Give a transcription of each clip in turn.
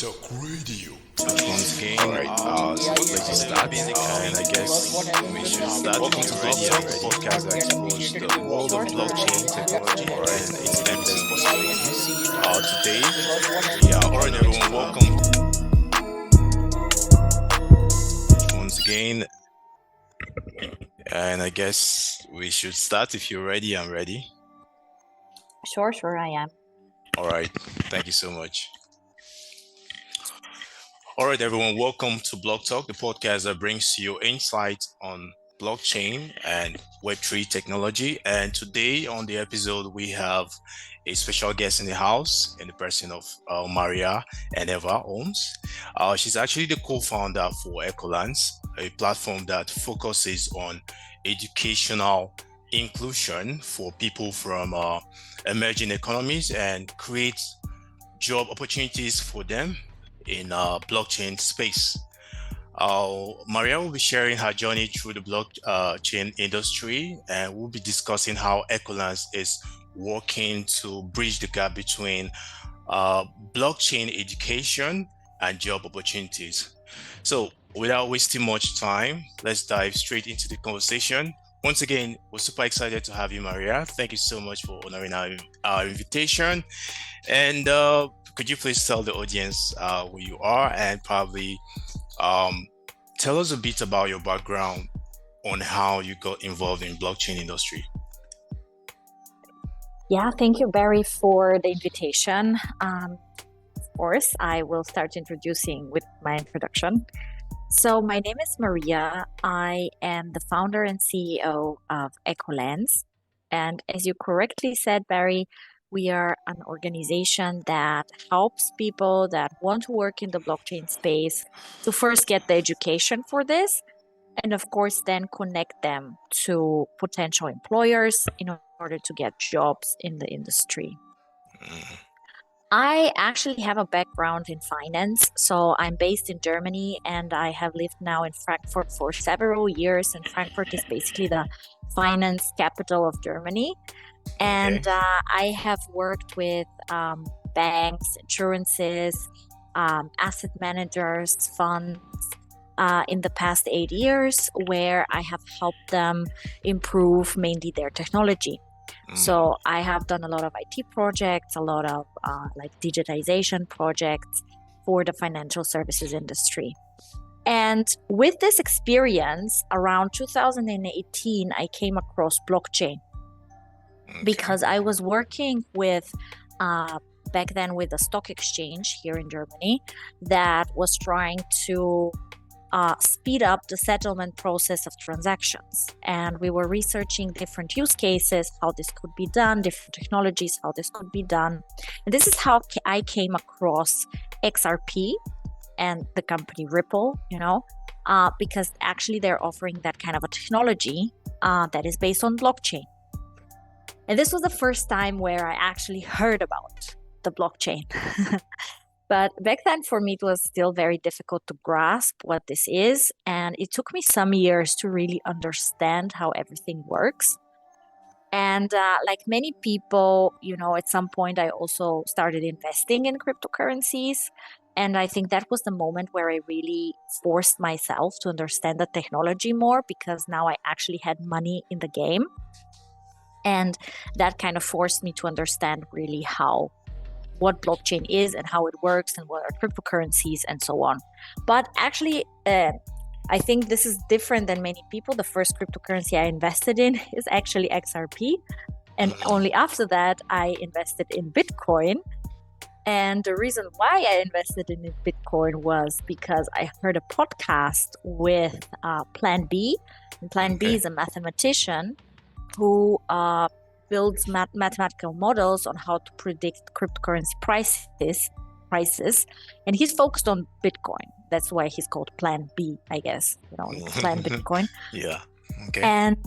BlockTalk Radio. Once again, so let's start. And I guess we should start. Welcome to BlockTalk, the podcast that explores the world of blockchain technology and its endless possibilities. Today, all right, everyone, welcome once again. And I guess we should start. If you're ready, I'm ready. Sure, I am. All right, thank you so much. All right, everyone, welcome to BlockTalk, the podcast that brings you insights on blockchain and Web3 technology. And today on the episode, we have a special guest in the house in the person of Maria Eneva-Olms. She's actually the co-founder for Ekolance, a platform that focuses on educational inclusion for people from emerging economies and creates job opportunities for them in blockchain space. Maria will be sharing her journey through the blockchain industry, and we'll be discussing how Ekolance is working to bridge the gap between blockchain education and job opportunities. So without wasting much time, let's dive straight into the conversation. Once again, we're super excited to have you, Maria. Thank you so much for honoring our invitation. And could you please tell the audience who you are and probably tell us a bit about your background on how you got involved in blockchain industry? Yeah, thank you, Barry, for the invitation. Of course, I will start introducing with my introduction. So my name is Maria. I am the founder and CEO of Ekolance. And as you correctly said, Barry, we are an organization that helps people that want to work in the blockchain space to first get the education for this, and of course, then connect them to potential employers in order to get jobs in the industry. I actually have a background in finance, so I'm based in Germany and I have lived now in Frankfurt for several years, and Frankfurt is basically the finance capital of Germany. And I have worked with banks, insurances, asset managers, funds in the past 8 years, where I have helped them improve mainly their technology. So I have done a lot of IT projects, a lot of digitization projects for the financial services industry. And with this experience, around 2018, I came across blockchain because I was working with, back then with a stock exchange here in Germany that was trying to speed up the settlement process of transactions. And we were researching different use cases, how this could be done, different technologies, how this could be done. And this is how I came across XRP and the company Ripple, because actually they're offering that kind of a technology that is based on blockchain. And this was the first time where I actually heard about the blockchain. But back then, for me, it was still very difficult to grasp what this is. And it took me some years to really understand how everything works. And like many people, at some point, I also started investing in cryptocurrencies. And I think that was the moment where I really forced myself to understand the technology more, because now I actually had money in the game. And that kind of forced me to understand really what blockchain is and how it works and what are cryptocurrencies and so on. But actually, I think this is different than many people. The first cryptocurrency I invested in is actually XRP. And only after that, I invested in Bitcoin. And the reason why I invested in Bitcoin was because I heard a podcast with Plan B. And Plan B is a mathematician who builds mathematical models on how to predict cryptocurrency prices, and he's focused on Bitcoin. That's why he's called Plan B, I guess. Plan Bitcoin. Yeah. Okay. And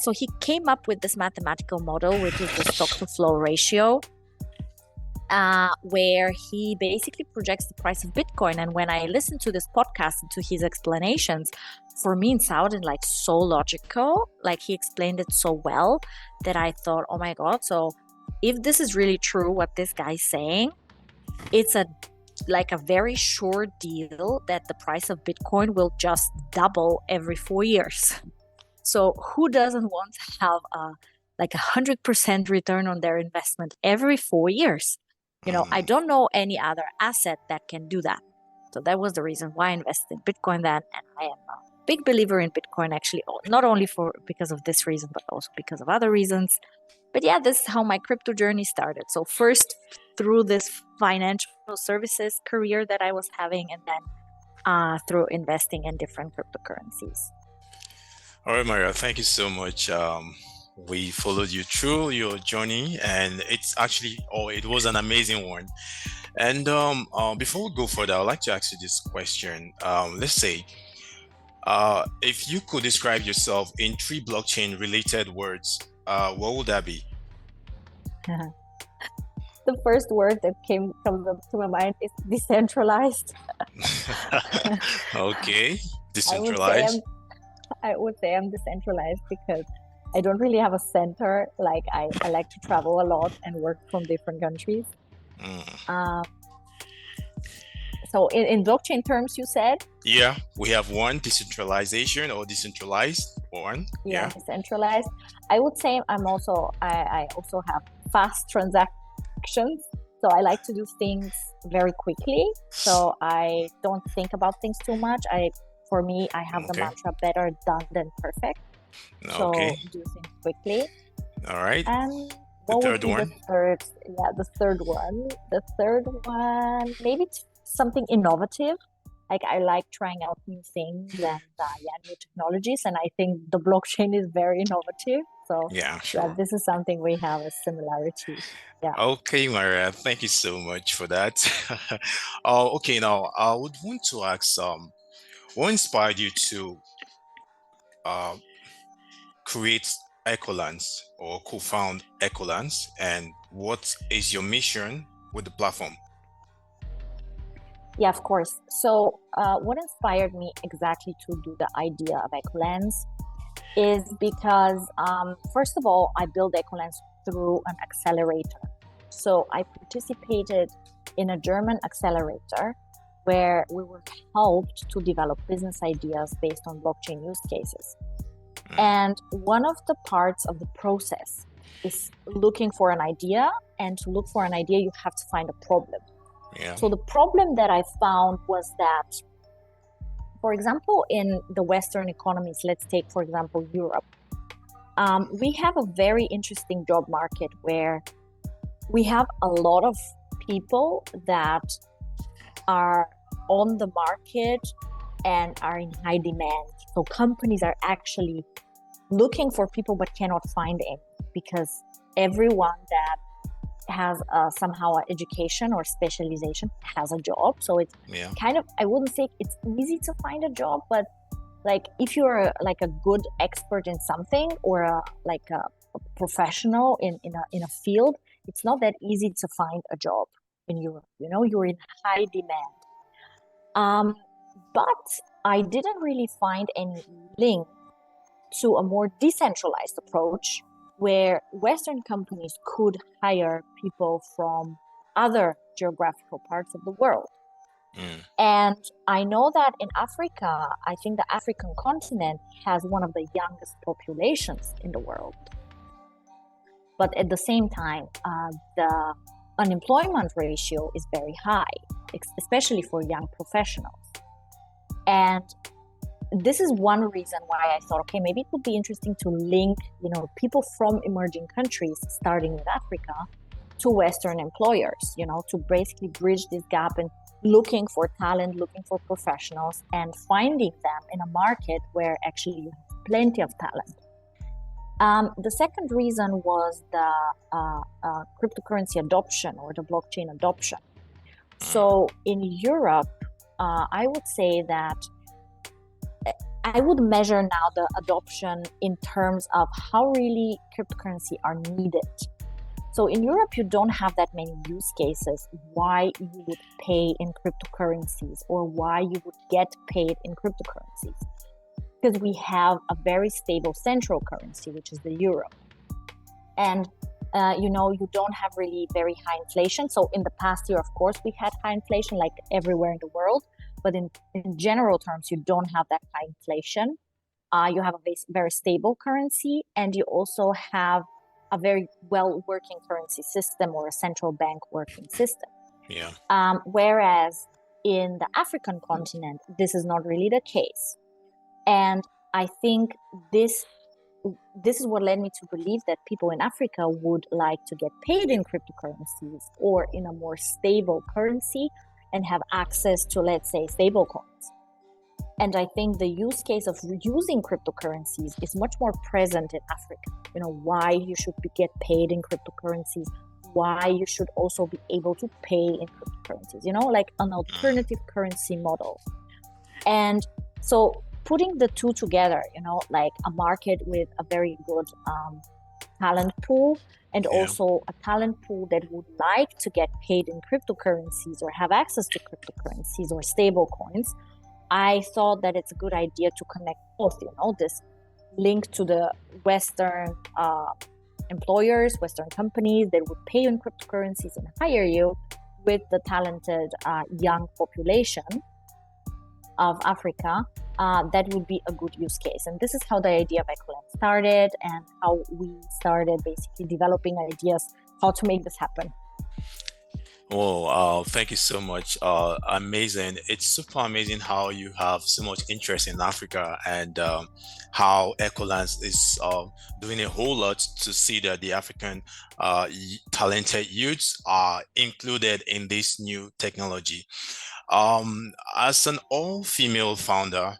so he came up with this mathematical model, which is the stock-to-flow ratio, where he basically projects the price of Bitcoin. And when I listened to this podcast and to his explanations, for me, it sounded like so logical. Like he explained it so well that I thought, oh my God, so if this is really true, what this guy's saying, it's a like a very sure deal that the price of Bitcoin will just double every 4 years. So who doesn't want to have like 100% return on their investment every 4 years? I don't know any other asset that can do that. So that was the reason why I invested in Bitcoin then, and I am a big believer in Bitcoin, actually, not only because of this reason, but also because of other reasons. But yeah, this is how my crypto journey started. So first through this financial services career that I was having, and then through investing in different cryptocurrencies. All right, Maria, thank you so much. We followed you through your journey, and it was an amazing one. And before we go further, I'd like to ask you this question. Let's say, if you could describe yourself in 3 blockchain related words, what would that be? The first word that comes up to my mind is decentralized. Okay, decentralized. I would say I'm decentralized because I don't really have a center. Like I like to travel a lot and work from different countries. So in blockchain terms, you said? Yeah, we have one, decentralization or decentralized one. Yeah, decentralized. I would say I also have fast transactions. So I like to do things very quickly. So I don't think about things too much. For me, I have the mantra better done than perfect. So do things quickly. All right. And what would be the third? Yeah, the third one. The third one, maybe something innovative. Like I like trying out new things and new technologies. And I think the blockchain is very innovative. So this is something we have a similarity. Yeah. Okay, Maria, thank you so much for that. Okay, now I would want to ask, what inspired you to create Ekolance or co-found Ekolance, and what is your mission with the platform? Yeah, of course. So what inspired me exactly to do the idea of Ekolance is because, first of all, I built Ekolance through an accelerator. So I participated in a German accelerator where we were helped to develop business ideas based on blockchain use cases. And one of the parts of the process is looking for an idea, and to look for an idea, you have to find a problem. Yeah. So the problem that I found was that, for example, in the Western economies, let's take, for example, Europe, we have a very interesting job market where we have a lot of people that are on the market and are in high demand. So companies are actually looking for people but cannot find any, because everyone that has somehow an education or specialization has a job. So it's kind of, I wouldn't say it's easy to find a job, but like if you're like a good expert in something or a professional in a field, it's not that easy to find a job in Europe. You're in high demand. But I didn't really find any link to a more decentralized approach where Western companies could hire people from other geographical parts of the world. And I know that in Africa, I think the African continent has one of the youngest populations in the world. But at the same time, the unemployment ratio is very high, especially for young professionals. And this is one reason why I thought, okay, maybe it would be interesting to link, people from emerging countries, starting with Africa, to Western employers, to basically bridge this gap and looking for talent, looking for professionals, and finding them in a market where actually you have plenty of talent. The second reason was the cryptocurrency adoption or the blockchain adoption. So in Europe, I would say that I would measure now the adoption in terms of how really cryptocurrency are needed. So in Europe, you don't have that many use cases why you would pay in cryptocurrencies or why you would get paid in cryptocurrencies. Because we have a very stable central currency, which is the euro. And you don't have really very high inflation. So in the past year, of course, we had high inflation like everywhere in the world, but in general terms, you don't have that high inflation. You have a very stable currency, and you also have a very well working currency system or a central bank working system. Yeah. Whereas in the African continent, this is not really the case. And I think this is what led me to believe that people in Africa would like to get paid in cryptocurrencies or in a more stable currency and have access to, let's say, stable coins. And I think the use case of using cryptocurrencies is much more present in Africa. Why you should get paid in cryptocurrencies, why you should also be able to pay in cryptocurrencies, like an alternative currency model. And so putting the two together, like a market with a very good talent pool and also a talent pool that would like to get paid in cryptocurrencies or have access to cryptocurrencies or stable coins, I thought that it's a good idea to connect both, this link to the Western employers, Western companies that would pay you in cryptocurrencies and hire you with the talented young population of Africa. That would be a good use case. And this is how the idea of Ekolance started and how we started basically developing ideas how to make this happen. Oh, thank you so much. Amazing. It's super amazing how you have so much interest in Africa and how Ekolance is doing a whole lot to see that the African talented youths are included in this new technology. As an all-female founder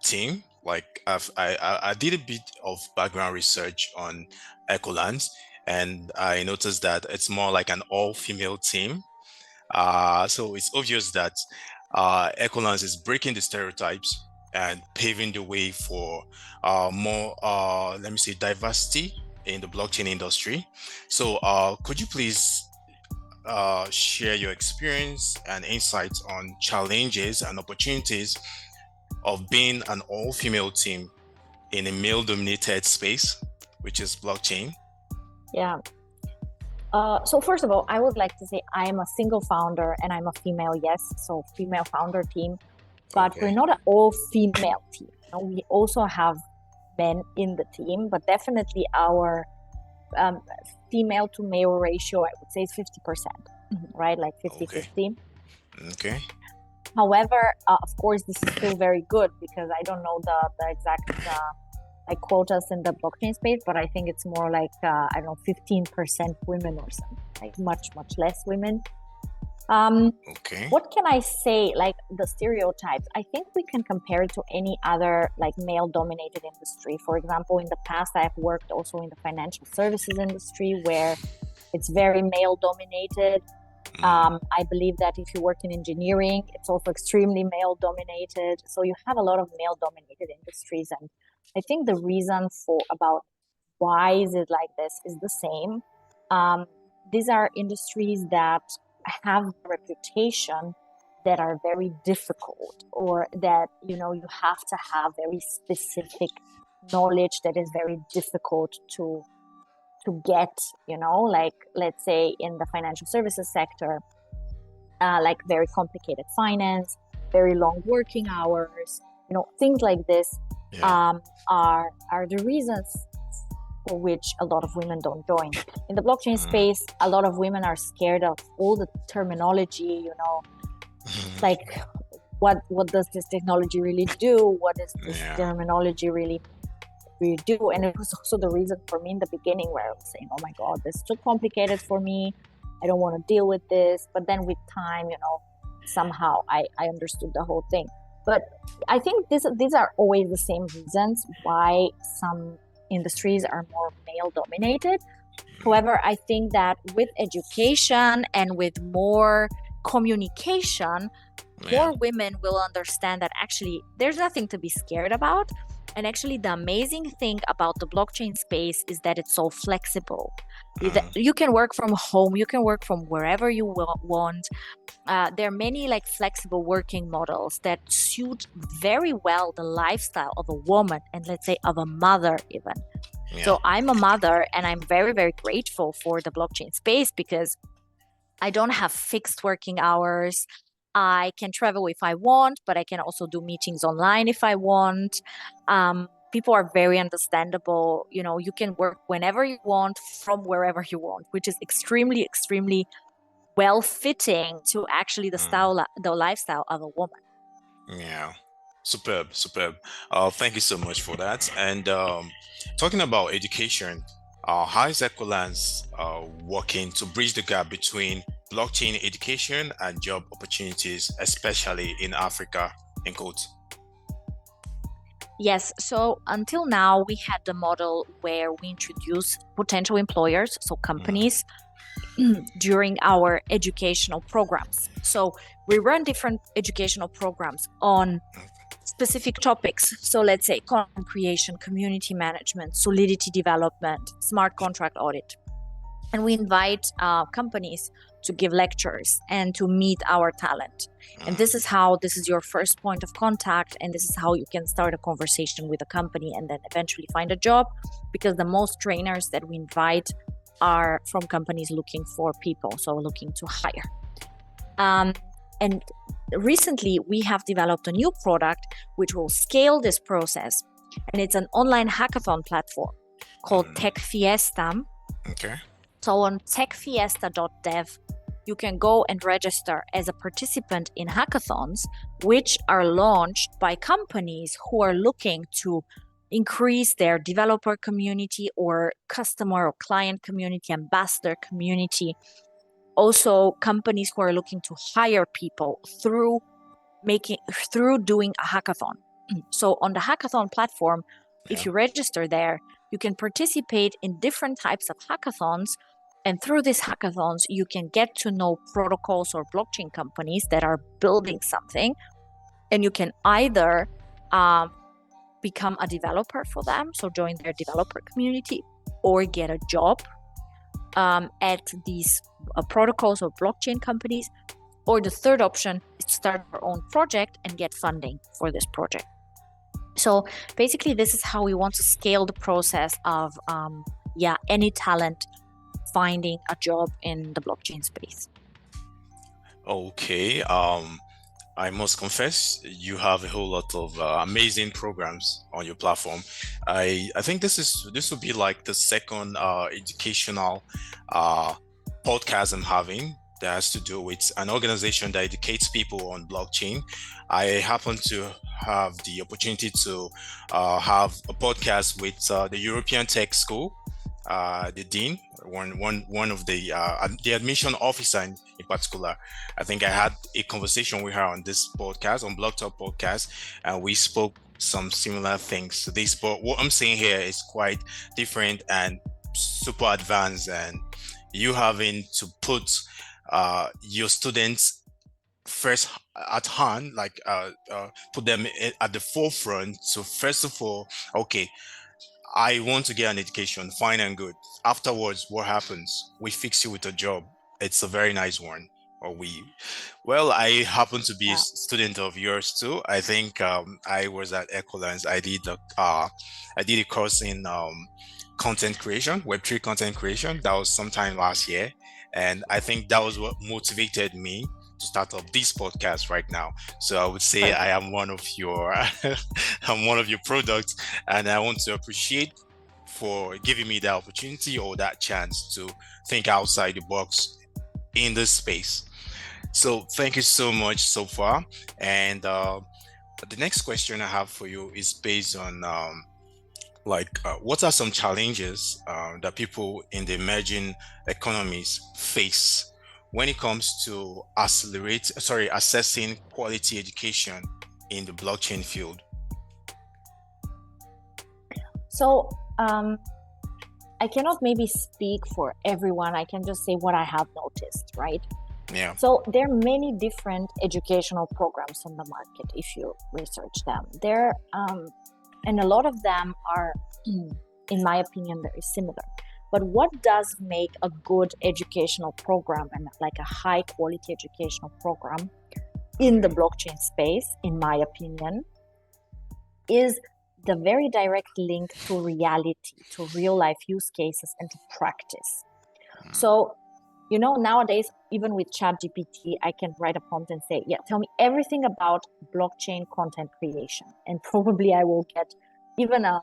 team, like I did a bit of background research on Ekolance, and I noticed that it's more like an all-female team. So it's obvious that Ekolance is breaking the stereotypes and paving the way for more, let me say, diversity in the blockchain industry. So could you please share your experience and insights on challenges and opportunities of being an all-female team in a male-dominated space, which is blockchain? Yeah. So first of all, I would like to say I am a single founder and I'm a female, yes. So female founder team, but we're not an all-female team. We also have men in the team, but definitely our female to male ratio, I would say, is 50%, right? Like 50-50. Okay. However, of course, this is still very good because I don't know the exact like quotas in the blockchain space, but I think it's more like, 15% women or something, like much less women. What can I say? Like the stereotypes, I think we can compare it to any other like male-dominated industry. For example, in the past, I've worked also in the financial services industry where it's very male-dominated. I believe that if you work in engineering, it's also extremely male-dominated. So you have a lot of male-dominated industries, and I think the reason about why is it like this is the same. These are industries that have a reputation that are very difficult, or that you have to have very specific knowledge that is very difficult to get, like let's say in the financial services sector, like very complicated finance, very long working hours, things like this are the reasons for which a lot of women don't join. In the blockchain space, a lot of women are scared of all the terminology, like what does this technology really do? What is this terminology really do? And it was also the reason for me in the beginning where I was saying, oh my God, this is too complicated for me. I don't want to deal with this. But then with time, somehow I understood the whole thing. But I think these are always the same reasons why some industries are more male dominated. However, I think that with education and with more communication, more women will understand that actually there's nothing to be scared about. And actually, the amazing thing about the blockchain space is that it's so flexible. You can work from home, you can work from wherever you want. There are many like flexible working models that suit very well the lifestyle of a woman and let's say of a mother even. Yeah. So I'm a mother, and I'm very, very grateful for the blockchain space because I don't have fixed working hours. I can travel if I want, but I can also do meetings online if I want. People are very understandable. You can work whenever you want from wherever you want, which is extremely, extremely well fitting to actually the lifestyle of a woman. Yeah. Superb, superb. Thank you so much for that. And talking about education, how is Ekolance working to bridge the gap between blockchain education and job opportunities, especially in Africa, in quotes? Yes, so until now, we had the model where we introduce potential employers, so companies, during our educational programs. So we run different educational programs on specific topics. So let's say content creation, community management, solidity development, smart contract audit. And we invite companies to give lectures and to meet our talent. And this is your first point of contact, and this is how you can start a conversation with a company and then eventually find a job, because the most trainers that we invite are from companies looking for people, so looking to hire. And recently we have developed a new product which will scale this process, and it's an online hackathon platform called Tech Fiesta. Okay. So on techfiesta.dev, you can go and register as a participant in hackathons, which are launched by companies who are looking to increase their developer community or customer or client community, ambassador community. Also, companies who are looking to hire people through doing a hackathon. So on the hackathon platform, if you register there, you can participate in different types of hackathons. And through these hackathons, you can get to know protocols or blockchain companies that are building something. And you can either become a developer for them, so join their developer community, or get a job at these protocols or blockchain companies. Or the third option is to start your own project and get funding for this project. So basically, this is how we want to scale the process of any talent finding a job in the blockchain space. Okay. I must confess, you have a whole lot of amazing programs on your platform. I think this will be like the second educational podcast I'm having that has to do with an organization that educates people on blockchain. I happen to have the opportunity to have a podcast with the European Tech School, the dean, one of the admission officer in particular. I think I had a conversation with her on this podcast, on BlockTalk podcast, and we spoke some similar things to this. But what I'm saying here is quite different and super advanced, and you having to put your students first at hand, like put them at the forefront. So first of all, okay, I want to get an education, fine and good. Afterwards, what happens? We fix you with a job. It's a very nice one. I happen to be a student of yours too. I think I was at Ekolance. I did a course in content creation, Web3 content creation. That was sometime last year. And I think that was what motivated me to start up this podcast right now. So I would say I am one of your I'm one of your products, and I want to appreciate for giving me that opportunity or that chance to think outside the box in this space. So thank you so much so far. And the next question I have for you is based on what are some challenges that people in the emerging economies face when it comes to assessing quality education in the blockchain field? So I cannot maybe speak for everyone. I can just say what I have noticed, right? Yeah. So there are many different educational programs on the market if you research them. And a lot of them are, in my opinion, very similar. But what does make a good educational program and like a high quality educational program in the blockchain space, in my opinion, is the very direct link to reality, to real life use cases and to practice. So, nowadays, even with ChatGPT, I can write a prompt and say, tell me everything about blockchain content creation. And probably I will get even a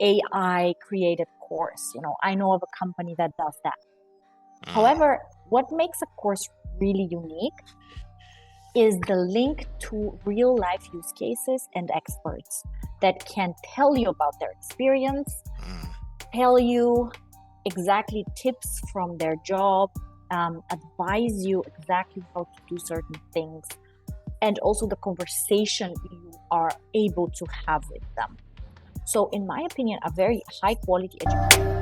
AI created course. I know of a company that does that. However, what makes a course really unique is the link to real life use cases and experts that can tell you about their experience, tell you exactly tips from their job, advise you exactly how to do certain things, and also the conversation you are able to have with them. So in my opinion, a very high quality education